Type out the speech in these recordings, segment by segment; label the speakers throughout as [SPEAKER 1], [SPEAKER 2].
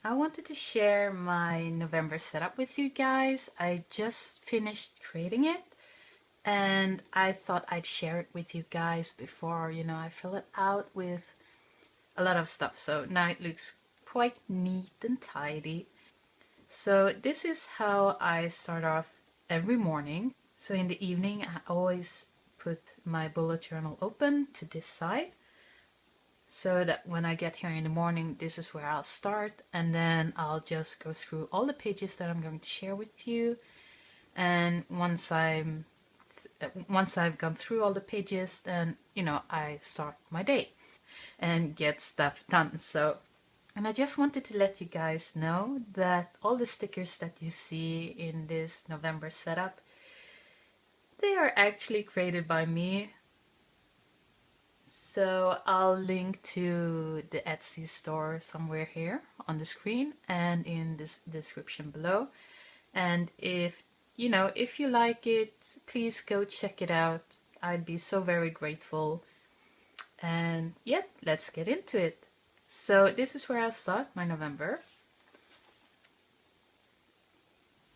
[SPEAKER 1] I wanted to share my November setup with you guys. I just finished creating it and I thought I'd share it with you guys before, I fill it out with a lot of stuff. So now it looks quite neat and tidy. So this is how I start off every morning. So in the evening, I always put my bullet journal open to this side so that when I get here in the morning, this is where I'll start, and then I'll just go through all the pages that I'm going to share with you. And once I've gone through all the pages, then I start my day and get stuff done. So, and I just wanted to let you guys know that all the stickers that you see in this November setup, they are actually created by me. So I'll link to the Etsy store somewhere here on the screen and in this description below. And if you like it, please go check it out. I'd be so very grateful. And yeah, let's get into it. So this is where I'll start my November.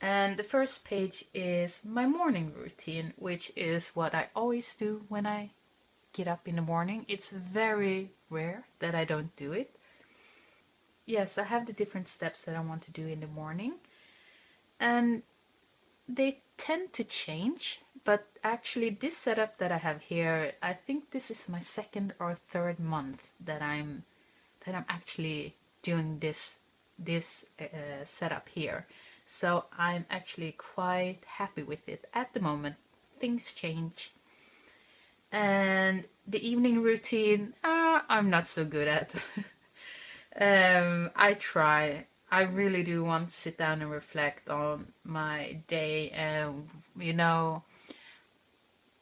[SPEAKER 1] And the first page is my morning routine, which is what I always do when I get up in the morning. It's very rare that I don't do it. Yes, I have the different steps that I want to do in the morning, and they tend to change, but actually this setup that I have here, I think this is my second or third month that I'm actually doing this setup here. So I'm actually quite happy with it at the moment. Things change. And the evening routine, I'm not so good at. I try. I really do want to sit down and reflect on my day, and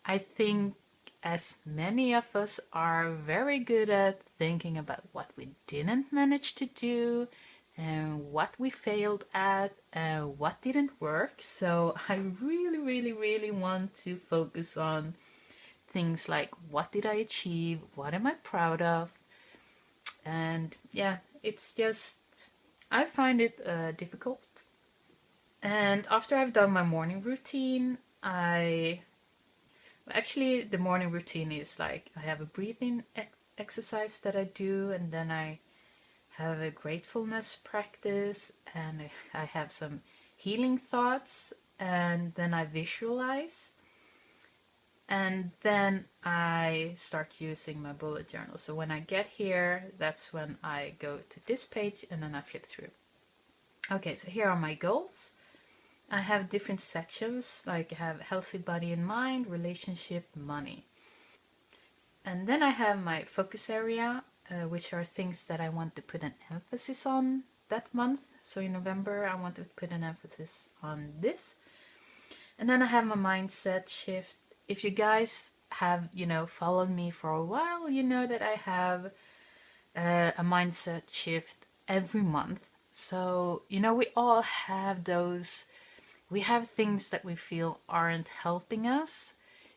[SPEAKER 1] I think as many of us are very good at thinking about what we didn't manage to do and what we failed at and what didn't work. So I really, really, really want to focus on things like what did I achieve, what am I proud of, and yeah, it's just I find it difficult. And after I've done my morning routine, the morning routine is like I have a breathing exercise that I do, and then I have a gratefulness practice, and I have some healing thoughts, and then I visualize, and then I start using my bullet journal. So when I get here, that's when I go to this page and then I flip through. Okay, so here are my goals. I have different sections, like I have healthy body and mind, relationship, money. And then I have my focus area, which are things that I want to put an emphasis on that month. So in November, I want to put an emphasis on this. And then I have my mindset shift. If you guys have, followed me for a while, you know that I have a mindset shift every month. So, we all have those, we have things that we feel aren't helping us,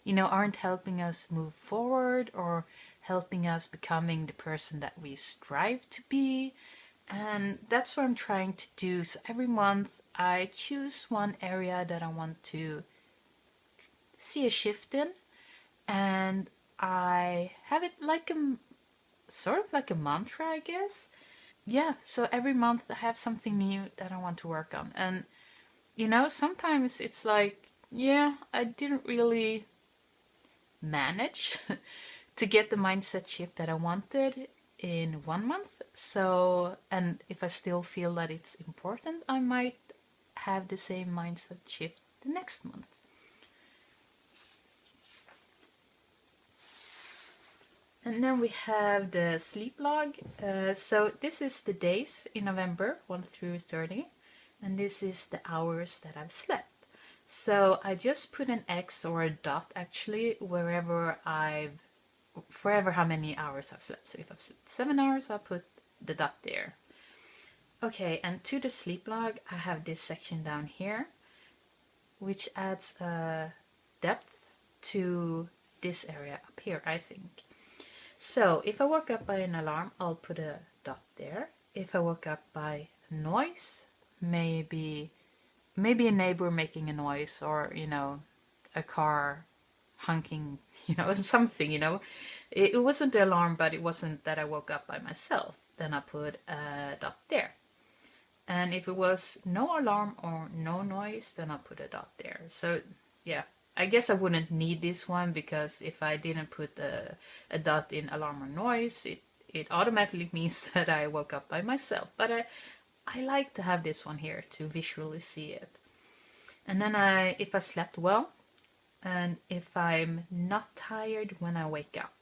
[SPEAKER 1] aren't helping us move forward or helping us becoming the person that we strive to be. And that's what I'm trying to do. So every month I choose one area that I want to see a shift in, and I have it like a sort of like a mantra, I guess. Yeah, so every month I have something new that I want to work on. And sometimes it's like, yeah, I didn't really manage to get the mindset shift that I wanted in 1 month. So, and if I still feel that it's important, I might have the same mindset shift the next month. And then we have the sleep log. So this is the days in November, 1 through 30. And this is the hours that I've slept. So I just put an X or a dot actually forever how many hours I've slept. So if I've slept 7 hours, I'll put the dot there. Okay, and to the sleep log, I have this section down here, which adds depth to this area up here, I think. So if I woke up by an alarm, I'll put a dot there. If I woke up by noise, maybe a neighbor making a noise, or a car honking, something, It wasn't the alarm, but it wasn't that I woke up by myself. Then I put a dot there. And if it was no alarm or no noise, then I put a dot there. So yeah, I guess I wouldn't need this one, because if I didn't put a dot in alarm or noise, it automatically means that I woke up by myself. But I like to have this one here to visually see it. And then if I slept well, and if I'm not tired when I wake up.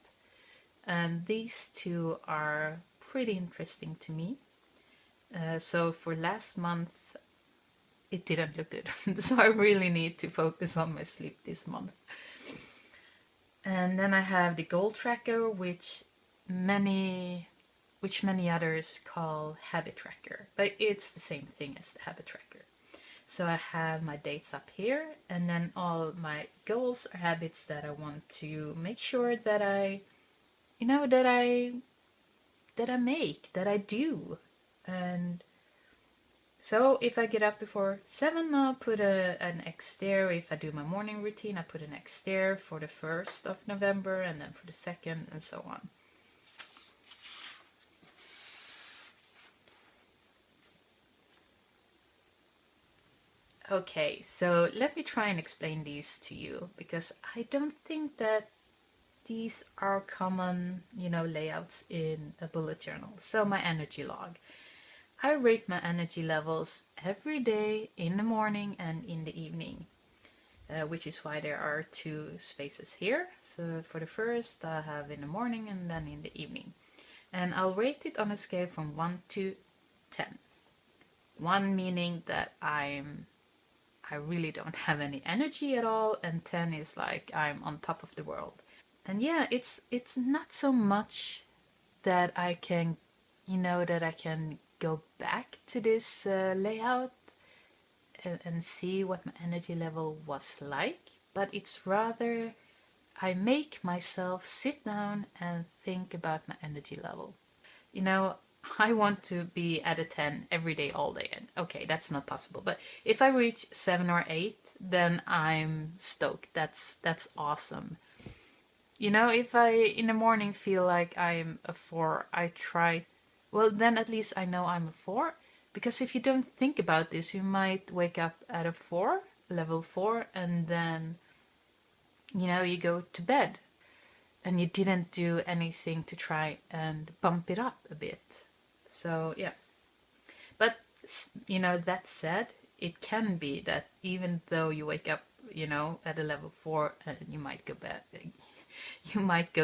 [SPEAKER 1] And these two are pretty interesting to me. So for last month, it didn't look good. So I really need to focus on my sleep this month. And then I have the goal tracker, which many others call habit tracker, but it's the same thing as the habit tracker. So I have my dates up here, and then all my goals or habits that I want to make sure that I make, that I do. And so if I get up before 7, I'll put an X there. If I do my morning routine, I put an X there for the 1st of November, and then for the 2nd, and so on. Okay, so let me try and explain these to you, because I don't think that these are common, layouts in a bullet journal. So my energy log. I rate my energy levels every day, in the morning and in the evening, which is why there are 2 spaces here. So for the first, I have in the morning and then in the evening. And I'll rate it on a scale from 1 to 10. 1 meaning that I really don't have any energy at all, and 10 is like I'm on top of the world. And yeah, it's not so much that I can, go back to this layout and see what my energy level was like, but it's rather I make myself sit down and think about my energy level. I want to be at a 10 every day, all day. And okay, that's not possible. But if I reach 7 or 8, then I'm stoked. That's awesome. If I in the morning feel like I'm a 4, I try. Well, then at least I know I'm a 4. Because if you don't think about this, you might wake up at a 4, level 4, and then, you go to bed. And you didn't do anything to try and bump it up a bit. So yeah, but that said, it can be that even though you wake up, at a level 4, and you might go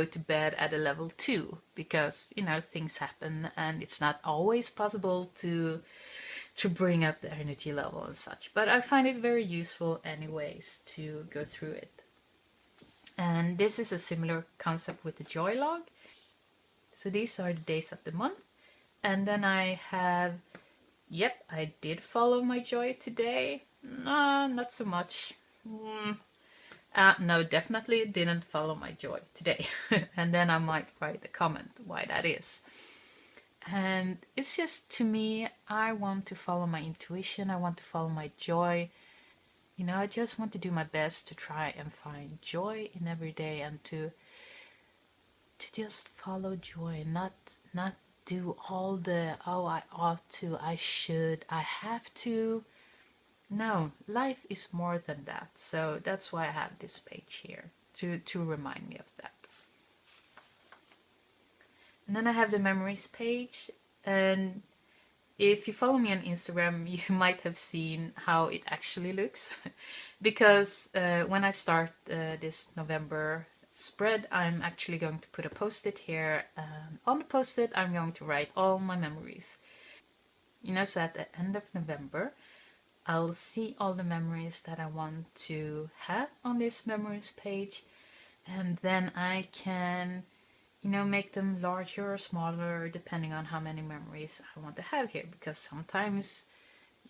[SPEAKER 1] to bed at a level 2, because things happen, and it's not always possible to bring up the energy level and such. But I find it very useful anyways to go through it. And this is a similar concept with the joy log. So these are the days of the month. And then I have, yep, I did follow my joy today. No, not so much. No, definitely didn't follow my joy today. And then I might write a comment why that is. And it's just, to me, I want to follow my intuition. I want to follow my joy. I just want to do my best to try and find joy in every day, and to just follow joy, not do all the, oh, I ought to, I should, I have to. No, life is more than that. So that's why I have this page here, to remind me of that. And then I have the memories page, and if you follow me on Instagram, you might have seen how it actually looks. Because when I start this November spread, I'm actually going to put a post-it here. And on the post-it, I'm going to write all my memories. So at the end of November, I'll see all the memories that I want to have on this memories page. And then I can make them larger or smaller depending on how many memories I want to have here, because sometimes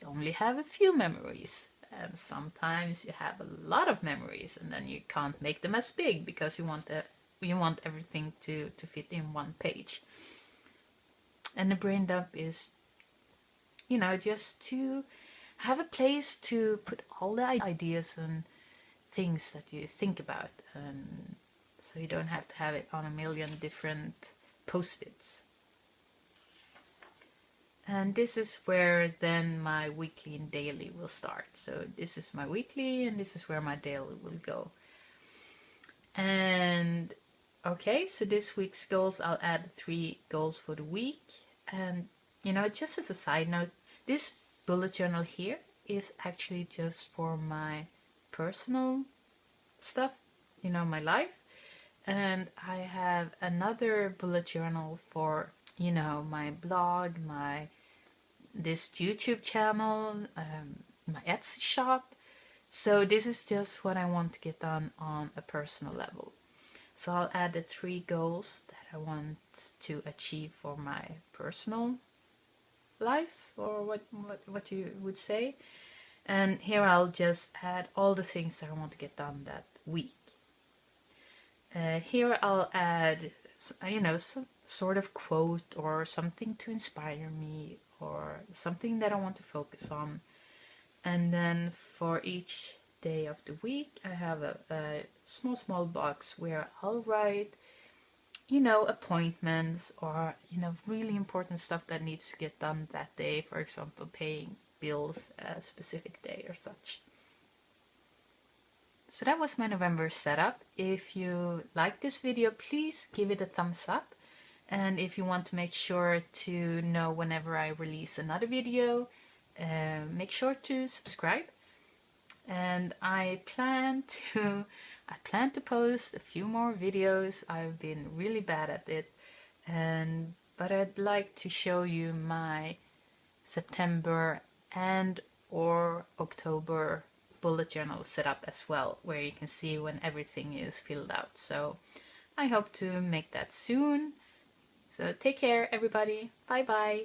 [SPEAKER 1] you only have a few memories, and sometimes you have a lot of memories, and then you can't make them as big because you want everything to fit in one page. And the brain dump is you know, just to have a place to put all the ideas and things that you think about, and so you don't have to have it on a million different post-its. And this is where then my weekly and daily will start. So this is my weekly and this is where my daily will go. And okay, so this week's goals, I'll add 3 goals for the week. And you know, just as a side note, this bullet journal here is actually just for my personal stuff, you know, my life. And I have another bullet journal for, you know, my blog, this YouTube channel, my Etsy shop. So this is just what I want to get done on a personal level. So I'll add the 3 goals that I want to achieve for my personal life, or what you would say. And here I'll just add all the things that I want to get done that week. Here I'll add, you know, some sort of quote or something to inspire me, or something that I want to focus on. And then for each day of the week, I have a small box where I'll write, you know, appointments, or, you know, really important stuff that needs to get done that day. For example, paying bills a specific day or such. So that was my November setup. If you like this video, please give it a thumbs up. And if you want to make sure to know whenever I release another video, make sure to subscribe. And I plan to post a few more videos. I've been really bad at it, but I'd like to show you my September and or October bullet journal setup as well, where you can see when everything is filled out. So I hope to make that soon. So take care, everybody. Bye bye.